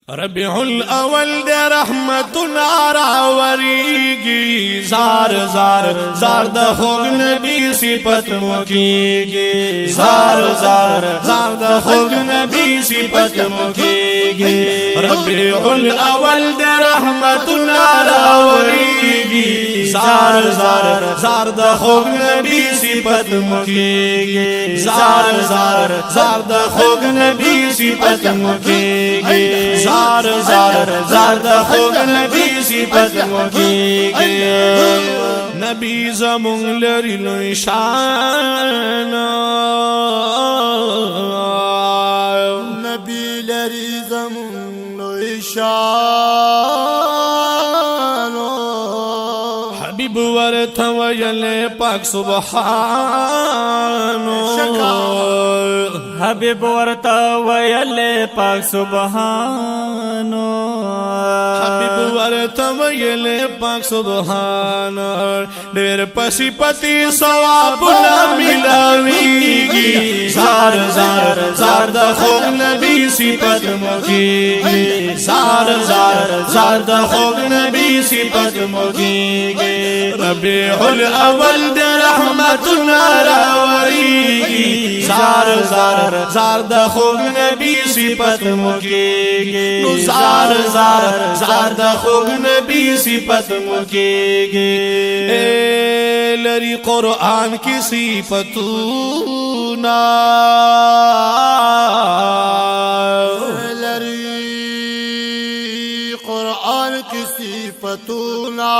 ربیع الاول دے رحمتنا راوریگی زار زار زار دا خوگ نبی صفت مکیگی زار زار زار دا خوگ نبی صفت مکیگی ربیع الاول دے رحمتنا راوریگی زار زار زار دا خوگ نبی صفت مکیگی زار زار زار دا خوگ نبی صفت مکیگی زار زار زار دا خوگ نبی صفت مکیگی نبی زمون لری لوی شان نبی لری زمون لوی شان حبیب ورته ویل پاک سبحانو حبیب ورته ویل پاک سبحانو حبیب ورته ویل پاک سبحانو ډېر پسی پتی ثواب ملاویږي زار زار زار د خوږ نبی صفت مکیږي زار زار زار د خوږ نبی صفت مکیږي ربیع الاول د رحمتنا راوریږي زار زار زار د خوږ نبی صفت مکیږي زار زار زار د خوږ نبی صفت مکیږي لری قرآن کی صفتونا لری قرآن کی صفتونا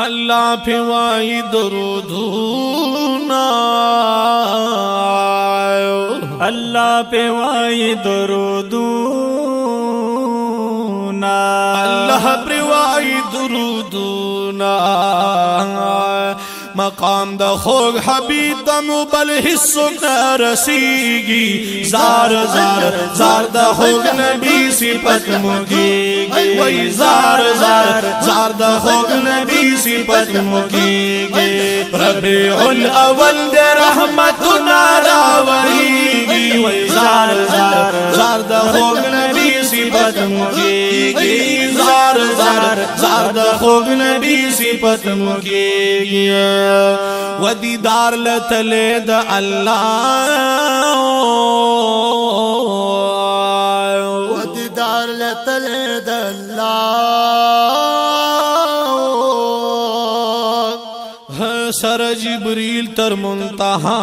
اللہ پھوائی درودونا اللہ پہ وائی درودونا اللہ پھوائی درودونا مقام دا خوگ حبیب دا مبل حصو رسیگی زار زار زار دا خوگ نبی صفت مکیگی وی زار زار زار دا خوگ نبی صفت مکیگی ربیع الاول دے رحمتنا راوریگی وی زار زار زار دا خوگ نبی صفت مکیگی زار زار زار دا خوگ نبی صفت مکیگی و دیدار لتلے دا اللہ و دیدار لتلے دا اللہ سر جبریل تر منتہا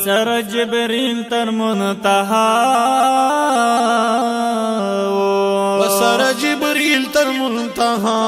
سر جبریل تر منتہا سر جبریل تر منتہا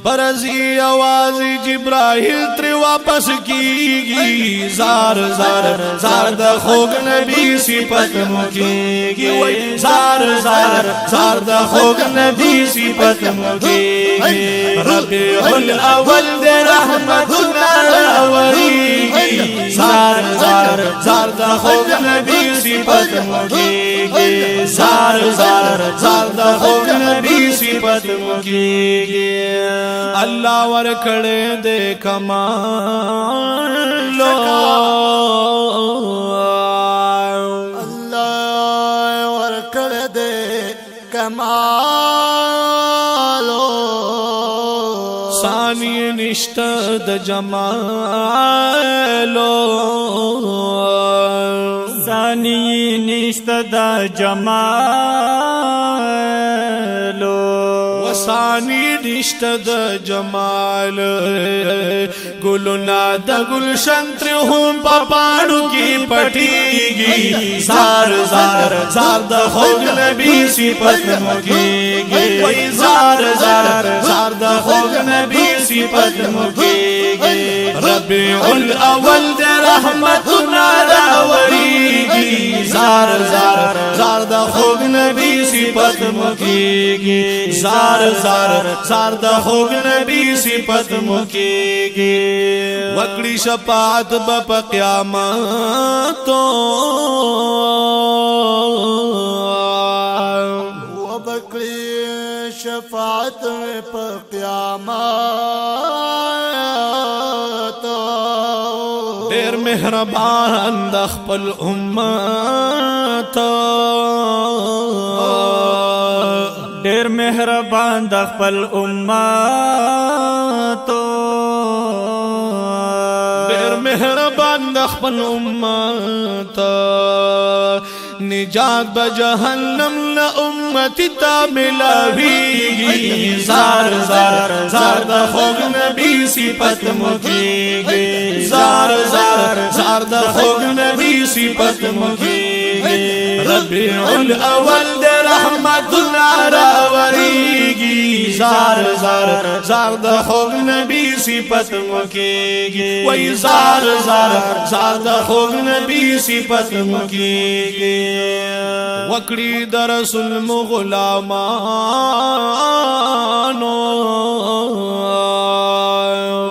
برزی آواز جبرائیل تر واپس کیگی زار زار زار دا خوگ نبی صفت مکیگی زار زار زار دا خوگ نبی صفت مکیگی ربیع الاول دے رحمتنا راوریگی زار زار زار دا خوگ نبی صفت مکیگی زار زار زار دا خوگ نبی صفت مکیگی اللہ ورکڑے دے کمالو اللہ ورکڑے دے کمالو ثانی نشتہ د جمالو ثانی نشت دا جمالو وثانی نشتہ د جمال گلنا د گلشن تر ہم پاپاڑو کی پٹیگی زار زار زار د خوگ نبی صفت مکیگی زار زار زار د خوگ نبی صفت مکیگی ربیع الاول دے رحمتنا راوریگی زار زار زار د خوگ نبی صفت مکیگی زار زار زار د خوگ نبی صفت مکیگی وکڑی شفاعت بپ قیامتو وبکڑی شفاعت پا قیامت ډېر مهربان د خپل امت ډېر مهربان د خپل امت ډېر مهربان د خپل امت نجات بجهنم لا امتی تا ملاویگی زار زار زار دا خوگ نبی صفت مکیگی زار زار زار دا خوگ نبی صفت مکیگی ربیع الاول دے رحمت نارا وریگی زار زار زار دا خوگ نبی صفت مکیگی وی زار زار زار دا خوگ نبی صفت مکیگی وکڑی در رسول مغلامانو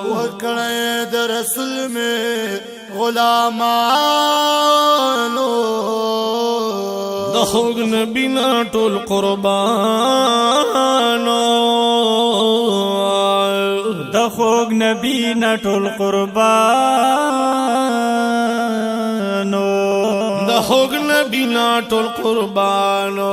وکڑی در رسول میں غلامانو دخوگ نبینا ټول قربانو دخوگ نبینا ټول قربانو دخوگ نبینا ټول قربانو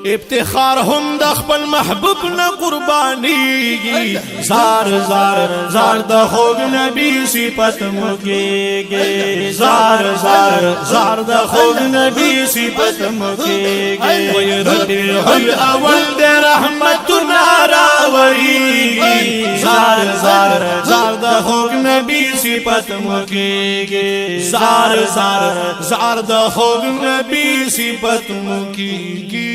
ابتخار هم د خپل محبوب نه قربانیږي زار زار زار دخوگ نبی صفت مکیږي زار زار زار دخوگ نبی صفت مکیږي وی ربیع الاول دے رحمت ناراوریږي زار زار زار دخوگ نبی صفت مکیږي زار زار زار دخوگ نبی صفت مکیږي